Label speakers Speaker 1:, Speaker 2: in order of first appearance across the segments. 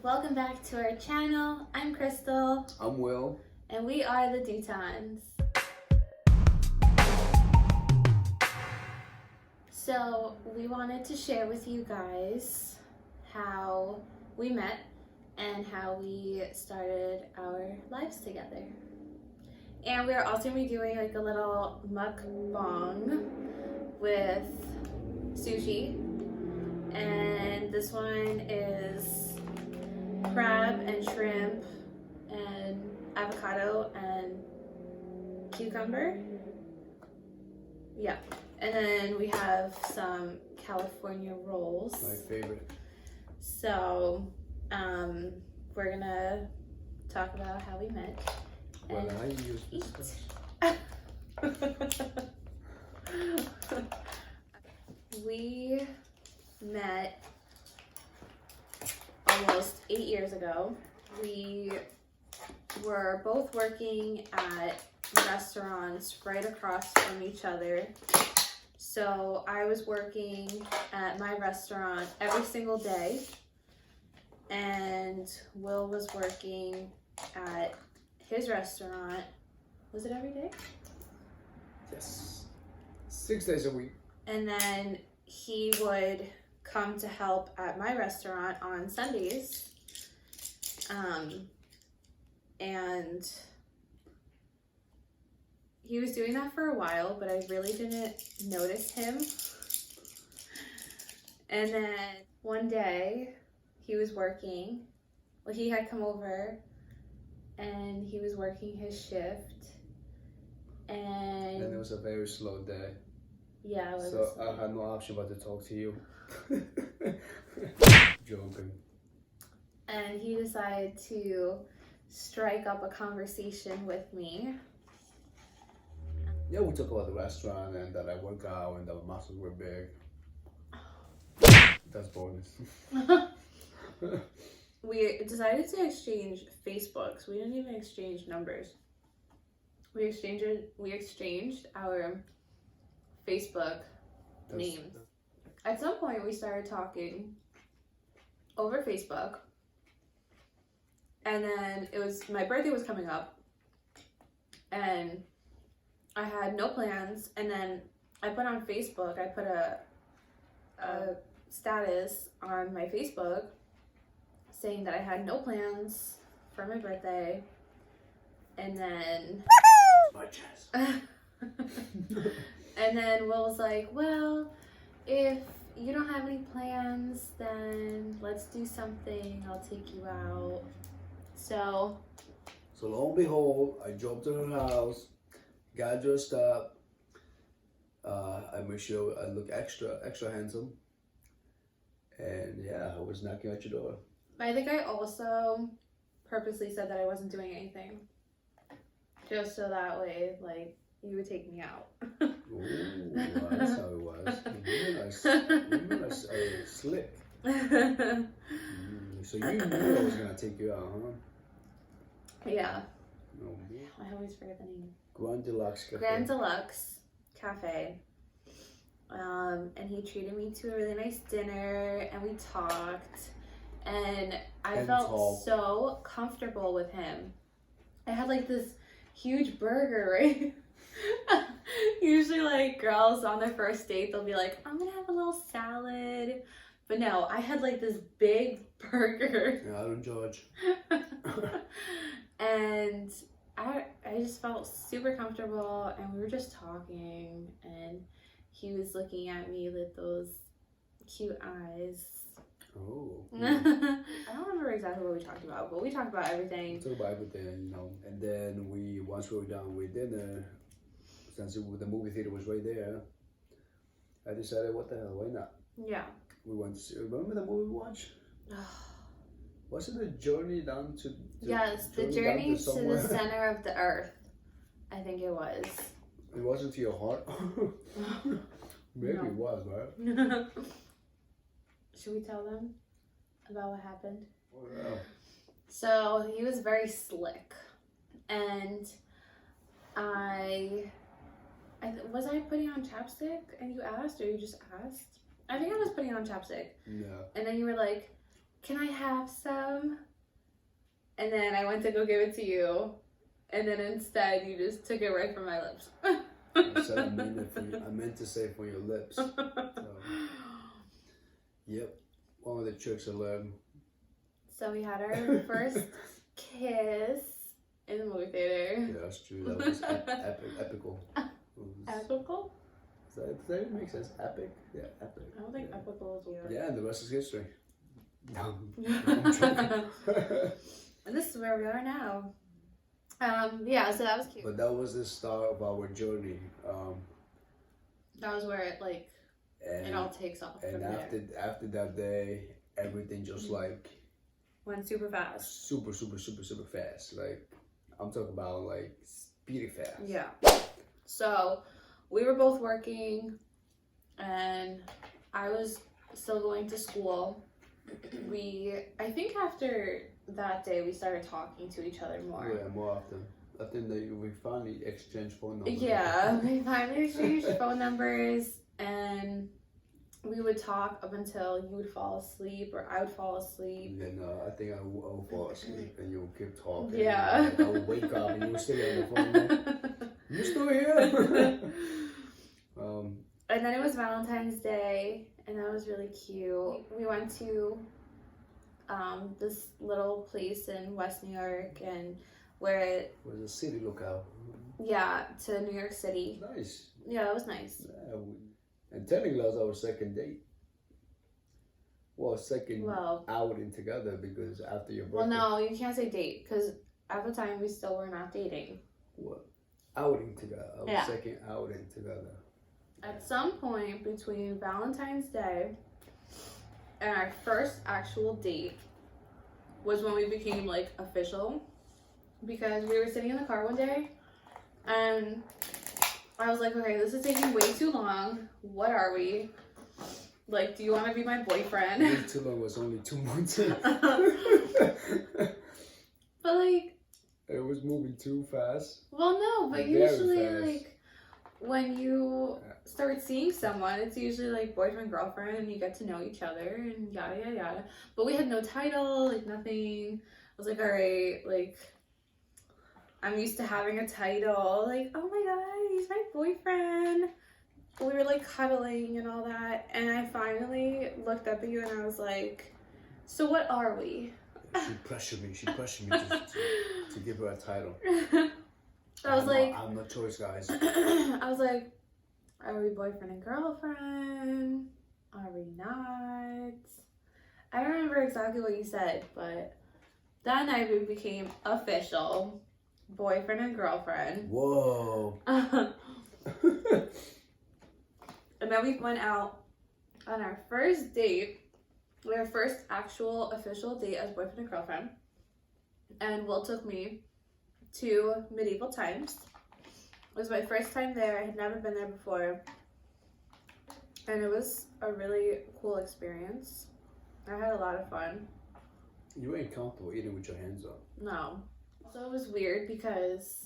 Speaker 1: Welcome back to our channel. I'm Crystal.
Speaker 2: I'm Will.
Speaker 1: And we are the Dutans. So we wanted to share with you guys how we met and how we started our lives together. And we are also going to be doing like a little mukbang with sushi. And this one is crab and shrimp and avocado and cucumber. Yeah. And then we have some California rolls.
Speaker 2: My favorite.
Speaker 1: So, we're gonna talk about how we met.
Speaker 2: Well,
Speaker 1: and
Speaker 2: I use this.
Speaker 1: We met almost 8 years ago. We were both working at restaurants right across from each other. So I was working at my restaurant every single day, and Will was working at his restaurant. Was it every day?
Speaker 2: Yes. 6 days a week.
Speaker 1: And then he would come to help at my restaurant on Sundays. And he was doing that for a while, but I really didn't notice him. And then one day he was working. Well, he had come over and he was working his shift. And
Speaker 2: it was a very slow day.
Speaker 1: Yeah, it was.
Speaker 2: So I had no option but to talk to you. Joking.
Speaker 1: And he decided to strike up a conversation with me.
Speaker 2: Yeah, we talk about the restaurant and that I work out and that my muscles were big. That's bonus.
Speaker 1: We decided to exchange Facebooks. We didn't even exchange numbers. We exchanged our Facebook names. At some point, we started talking over Facebook, and then my birthday was coming up, and I had no plans. And then I put on Facebook. I put a status on my Facebook saying that I had no plans for my birthday, and then.
Speaker 2: My chest.
Speaker 1: And then Will was like, well, if you don't have any plans, then let's do something. I'll take you out. So
Speaker 2: lo and behold, I drove to her house, got dressed up. I made sure I look extra handsome. And yeah, I was knocking at your door.
Speaker 1: I think I also purposely said that I wasn't doing anything. Just so that way, like, you would take me out.
Speaker 2: Ooh, that's how it was. Women are slick. So you knew I was gonna take you out, huh?
Speaker 1: Yeah.
Speaker 2: Oh,
Speaker 1: I always forget the name.
Speaker 2: Grand Deluxe Cafe.
Speaker 1: Grand Deluxe Cafe. And he treated me to a really nice dinner, and we talked, and I felt so comfortable with him. I had like this huge burger, right? Usually like girls on their first date, they'll be like, I'm gonna have a little salad. But no, I had like this big burger.
Speaker 2: Yeah, I don't judge.
Speaker 1: And I just felt super comfortable, and we were just talking, and he was looking at me with those cute eyes.
Speaker 2: Oh.
Speaker 1: I don't remember exactly what we talked about, but we talked about everything.
Speaker 2: We talked about everything, you know. And then once we were done with dinner, since the movie theater was right there, I decided, what the hell, why not?
Speaker 1: Yeah.
Speaker 2: We went to see, remember the movie we watched? Was it the journey down to
Speaker 1: yes, the journey to the center of the earth. I think it was.
Speaker 2: It wasn't to your heart? Maybe it was, right?
Speaker 1: Should we tell them about what happened?
Speaker 2: Oh, yeah.
Speaker 1: So he was very slick, and was I putting on chapstick and you asked, or you just asked? I think I was putting on chapstick.
Speaker 2: Yeah.
Speaker 1: And then you were like, can I have some? And then I went to go give it to you. And then instead, you just took it right from my lips.
Speaker 2: I said I meant to say from your lips. So, yep, one of the tricks I learned.
Speaker 1: So we had our first kiss in the movie theater.
Speaker 2: Yeah, that's true. That was epical.
Speaker 1: Epical?
Speaker 2: Does that make sense? Epic? Yeah, epic.
Speaker 1: I don't think epical is a word.
Speaker 2: Yeah, and the rest is history. No,
Speaker 1: And this is where we are now. Yeah, so that was cute.
Speaker 2: But that was the start of our journey.
Speaker 1: That was where it all takes off.
Speaker 2: And after that day, everything just like
Speaker 1: went super fast.
Speaker 2: Super fast. Like I'm talking about like speedy fast.
Speaker 1: Yeah. So we were both working, and I was still going to school. I think after that day we started talking to each other more.
Speaker 2: Yeah, more often. I think that we finally exchanged phone numbers.
Speaker 1: Yeah, we finally exchanged phone numbers, and we would talk up until you would fall asleep or I would fall asleep.
Speaker 2: Yeah, no, I think I would fall asleep and you would keep talking.
Speaker 1: Yeah.
Speaker 2: I would wake up and you would still on the phone. You still here?
Speaker 1: And then it was Valentine's Day, and that was really cute. We went to this little place in West New York, and where it
Speaker 2: was a city lookout.
Speaker 1: Yeah, to New York City.
Speaker 2: Nice.
Speaker 1: Yeah, that was nice.
Speaker 2: Yeah, and technically that was our second date. Well, second outing together, because after your birthday.
Speaker 1: Well, no, you can't say date, because at the time we still were not dating.
Speaker 2: What? Outing together. Our second outing together.
Speaker 1: At some point between Valentine's Day and our first actual date was when we became like official, because we were sitting in the car one day and I was like, okay, this is taking way too long. What are we? Like, do you want to be my boyfriend?
Speaker 2: Way too long was only 2 months.
Speaker 1: But like,
Speaker 2: it was moving too fast.
Speaker 1: Well, no, but usually like when you start seeing someone, it's usually like boyfriend, girlfriend, and you get to know each other and yada yada yada. But we had no title, like nothing. I was like, all right, like I'm used to having a title. Like, oh my god, he's my boyfriend. We were like cuddling and all that, and I finally looked up at you and I was like, so what are we?
Speaker 2: She pressured me to give her a title.
Speaker 1: I was like,
Speaker 2: I'm no choice, guys.
Speaker 1: I was like, are we boyfriend and girlfriend? Are we not? I don't remember exactly what you said, but that night we became official boyfriend and girlfriend.
Speaker 2: Whoa.
Speaker 1: And then we went out on our first date. Our first actual official date as boyfriend and girlfriend. And Will took me to medieval times. It was my first time there. I had never been there before. And it was a really cool experience. I had a lot of fun.
Speaker 2: You ain't comfortable eating with your hands up.
Speaker 1: No. So it was weird because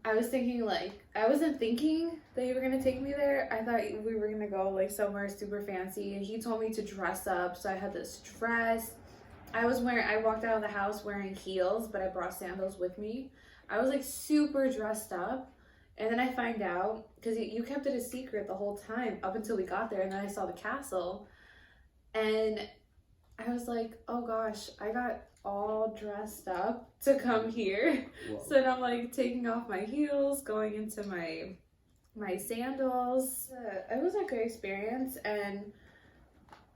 Speaker 1: I was thinking I wasn't thinking that you were going to take me there. I thought we were going to go like somewhere super fancy, and he told me to dress up. So I had this dress. I walked out of the house wearing heels, but I brought sandals with me. I was like super dressed up. And then I find out, because you kept it a secret the whole time up until we got there, and then I saw the castle. And I was like, oh gosh, I got all dressed up to come here. Whoa. So then I'm like taking off my heels, going into my sandals. It was a great experience, and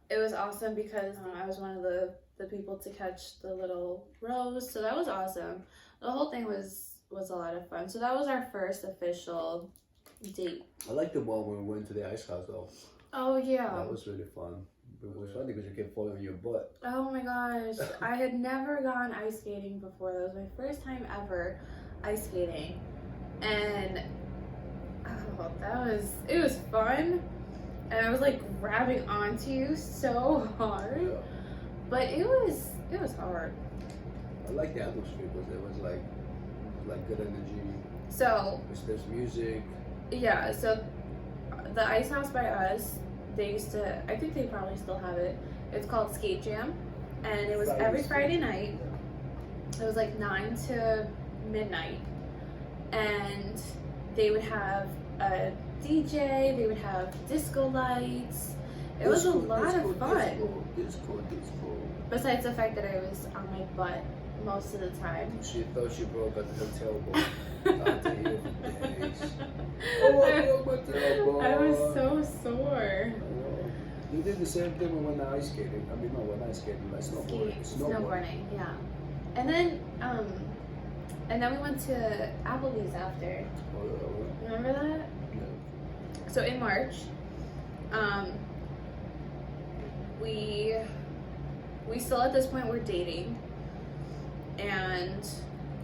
Speaker 1: it was awesome because I was one of the people to catch the little rose, so that was awesome. The whole thing was a lot of fun. So that was our first official date.
Speaker 2: I like the one when we went to the ice house though.
Speaker 1: Oh yeah.
Speaker 2: That was really fun. It was funny because you kept falling on your butt.
Speaker 1: Oh my gosh. I had never gone ice skating before. That was my first time ever ice skating. And it was fun. And I was like grabbing onto you so hard. Yeah. But it was hard.
Speaker 2: I like the atmosphere because it was like good energy.
Speaker 1: So
Speaker 2: there's music.
Speaker 1: Yeah, so the ice house by us, they used to, I think they probably still have it. It's called Skate Jam, and it was
Speaker 2: Friday
Speaker 1: every
Speaker 2: Skate
Speaker 1: Friday
Speaker 2: Jam.
Speaker 1: night. It was like 9 to midnight, and they would have a DJ. They would have disco lights. It was a lot of fun.
Speaker 2: Disco.
Speaker 1: Besides the fact that I was on my butt most of the time.
Speaker 2: She thought she broke at the hotel bar. I'll tell you for days. Oh, I broke my tailbone.
Speaker 1: I was so sore.
Speaker 2: You did the same thing when I ice skating. I mean, no, when I skating, like snowboarding.
Speaker 1: Snowboarding, yeah. And then we went to Applebee's after. Remember that?
Speaker 2: Yeah.
Speaker 1: So in March, we still at this point were dating, and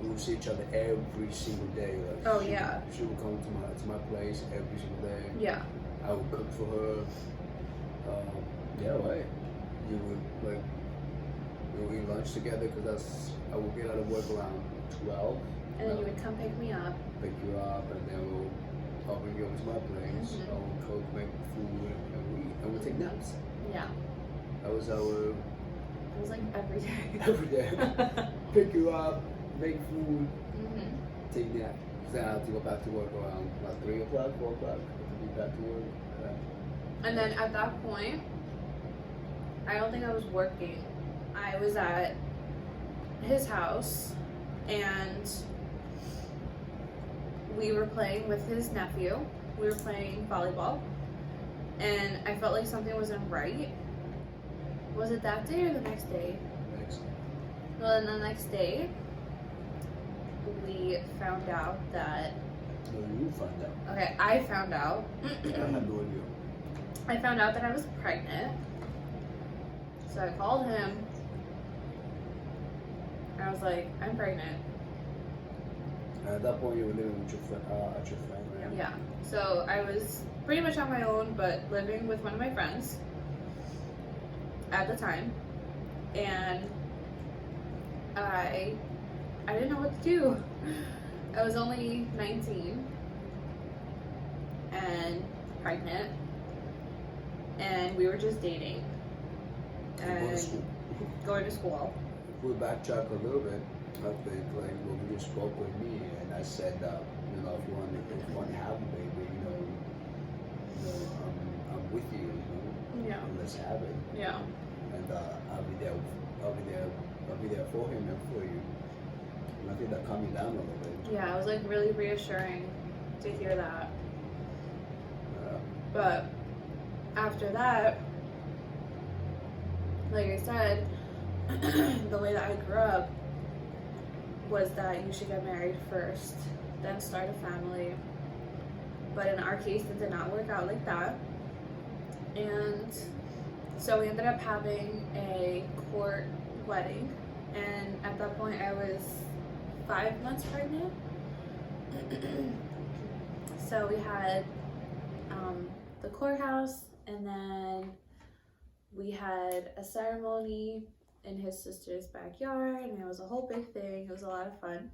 Speaker 2: We would see each other every single day. Like,
Speaker 1: oh yeah,
Speaker 2: she would come to my place every single day.
Speaker 1: yeah,
Speaker 2: I would cook for her. Yeah, right. You would we would eat lunch together because I would get out of work around 12.
Speaker 1: and then you would come pick me up.
Speaker 2: Pick you up, and then I'll bring you over to my place.
Speaker 1: Mhm.
Speaker 2: I will cook, make food, and we'll take naps.
Speaker 1: Yeah,
Speaker 2: That was our
Speaker 1: it was like every day.
Speaker 2: every day. Pick you up, make food,
Speaker 1: Mhm.
Speaker 2: take nap. Then I have to go back to work around about 3 o'clock, 4 o'clock. To be back to work.
Speaker 1: And then at that point, I don't think I was working. I was at his house, and we were playing with his nephew. We were playing volleyball, and I felt like something wasn't right. Was it that day or the next day?
Speaker 2: Next.
Speaker 1: Well, then the next day, we found out that.
Speaker 2: No, you find out.
Speaker 1: Okay, I found out.
Speaker 2: I have no idea.
Speaker 1: I found out that I was pregnant. So I called him. And I was like, I'm pregnant.
Speaker 2: And at that point, you were living with your friend, right?
Speaker 1: Yeah. So I was pretty much on my own, but living with one of my friends at the time. And I didn't know what to do. I was only 19 and pregnant, and we were just dating and going to school.
Speaker 2: If we backtrack a little bit, I think like when you spoke with me, and I said, you know, if you want to have a baby, I'm with you,
Speaker 1: Yeah.
Speaker 2: and let's have it.
Speaker 1: Yeah.
Speaker 2: And I'll be there for him and for you. And I think that calmed me down a little bit.
Speaker 1: Yeah, it was like really reassuring to hear that.
Speaker 2: Uh,
Speaker 1: But after that, like I said, the way that I grew up was that you should get married first, then start a family. But in our case, it did not work out like that. And so we ended up having a court wedding. And at that point, I was 5 months pregnant. So we had the courthouse, and then we had a ceremony in his sister's backyard, and it was a whole big thing. It was a lot of fun.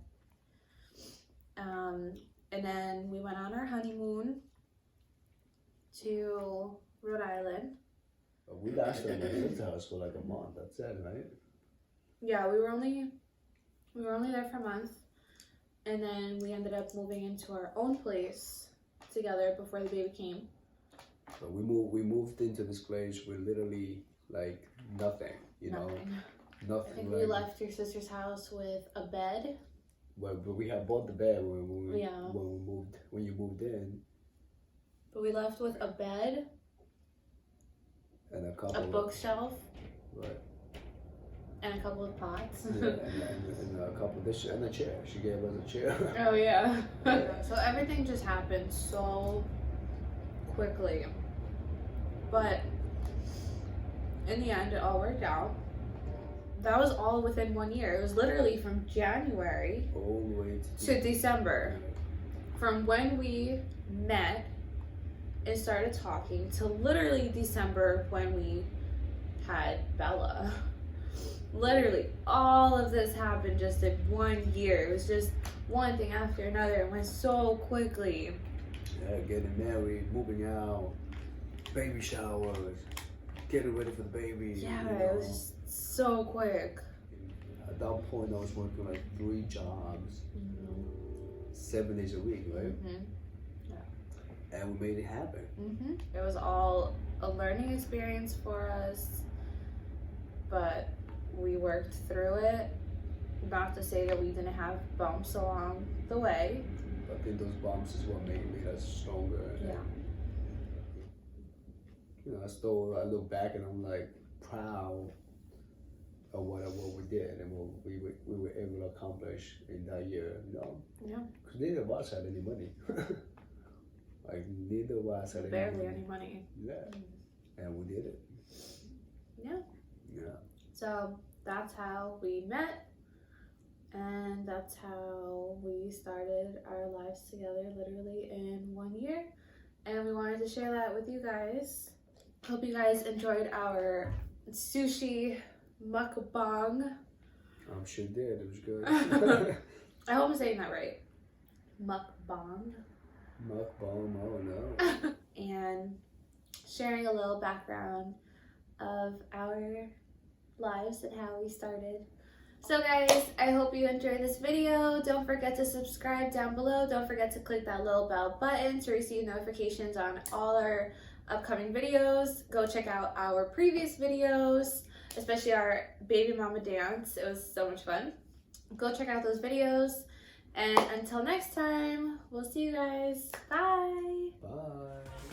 Speaker 1: And then we went on our honeymoon to Rhode Island.
Speaker 2: we lasted in my sister's house for like a month. That's it, right?
Speaker 1: Yeah, we were only there for a month, and then we ended up moving into our own place together before the baby came.
Speaker 2: But we moved into this place with literally like nothing, you know, nothing.
Speaker 1: I think
Speaker 2: like,
Speaker 1: we left your sister's house with a bed.
Speaker 2: Well, but we had bought the bed when you moved in,
Speaker 1: But we left with a bed,
Speaker 2: and
Speaker 1: a bookshelf,
Speaker 2: right,
Speaker 1: and a couple of pots.
Speaker 2: yeah, and a couple of dishes and a chair. She gave us a chair.
Speaker 1: Oh yeah. So everything just happened so quickly. But in the end, it all worked out. That was all within 1 year. It was literally from January
Speaker 2: All the way
Speaker 1: to December. From when we met and started talking to literally December when we had Bella. Literally, all of this happened just in 1 year. It was just one thing after another. It went so quickly.
Speaker 2: Yeah, getting married, moving out, baby showers, getting ready for the baby.
Speaker 1: Yeah,
Speaker 2: you
Speaker 1: it
Speaker 2: know.
Speaker 1: was just so quick.
Speaker 2: At that point, I was working like 3 jobs, 7 days a week, right? And we made it happen.
Speaker 1: It was all a learning experience for us, but we worked through it. Not to say that we didn't have bumps along the way.
Speaker 2: I think those bumps is what made us stronger.
Speaker 1: Yeah.
Speaker 2: You know, I look back and I'm like proud of what we did and what we were able to accomplish in that year. You know.
Speaker 1: Yeah.
Speaker 2: Because neither of us had any money. Like neither of us had
Speaker 1: Barely any money.
Speaker 2: Yeah. And we did it.
Speaker 1: Yeah.
Speaker 2: Yeah.
Speaker 1: So that's how we met. And that's how we started our lives together, literally in 1 year. And we wanted to share that with you guys. Hope you guys enjoyed our sushi mukbang.
Speaker 2: I'm sure did. It was good.
Speaker 1: I hope I'm saying that right. Mukbang.
Speaker 2: Mukbang, oh no.
Speaker 1: And sharing a little background of our lives and how we started. So guys, I hope you enjoyed this video. Don't forget to subscribe down below. Don't forget to click that little bell button to receive notifications on all our upcoming videos. Go check out our previous videos, especially our baby mama dance. It was so much fun. Go check out those videos. And until next time, we'll see you guys. Bye.
Speaker 2: Bye.